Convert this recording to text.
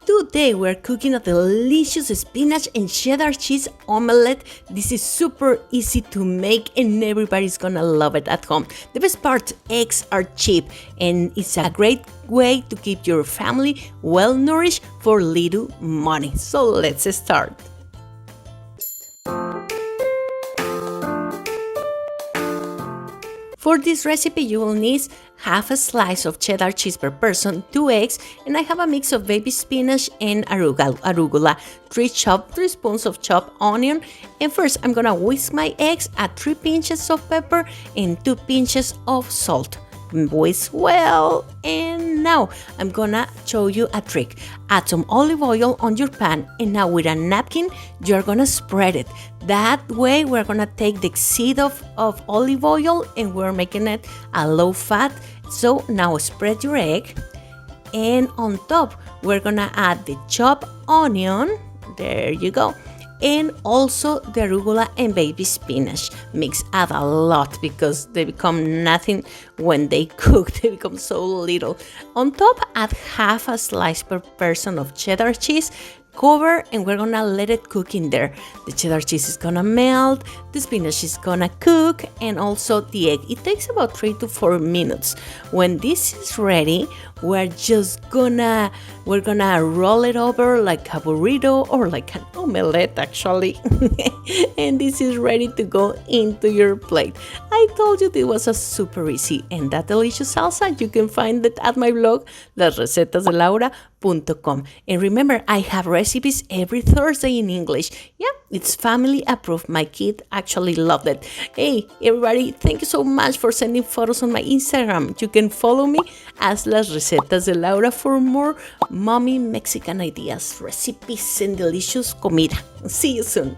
Today we're cooking a delicious spinach and cheddar cheese omelette. This is super easy to make and everybody's gonna love it at home. The best part, eggs are cheap and it's a great way to keep your family well nourished for little money. So let's start. For this recipe, you will need half a slice of cheddar cheese per person, 2 eggs, and I have a mix of baby spinach and arugula, 3 spoons of chopped onion. And first, I'm gonna whisk my eggs, add 3 pinches of pepper and 2 pinches of salt. Whisk well, and now I'm gonna show you a trick. Add some olive oil on your pan, and now with a napkin you're gonna spread it. That way we're gonna take the seed of olive oil and we're making it a low fat. So now spread your egg, and on top we're gonna add the chopped onion. There you go. And also the arugula and baby spinach. Add a lot because they become nothing when they cook. They become so little. On top, add half a slice per person of cheddar cheese. Cover, and we're gonna let it cook in there. The cheddar cheese is gonna melt, the spinach is gonna cook, and also the egg. It takes about 3 to 4 minutes. When this is ready, we're gonna roll it over like a burrito or like an omelette actually. And this is ready to go into your plate. I told you it was a super easy, and that delicious salsa you can find it at my blog, Recetas.com. And remember, I have recipes every Thursday in English. Yeah, it's family approved. My kid actually loved it. Hey, everybody, thank you so much for sending photos on my Instagram. You can follow me as Las Recetas de Laura for more mommy Mexican ideas, recipes, and delicious comida. See you soon.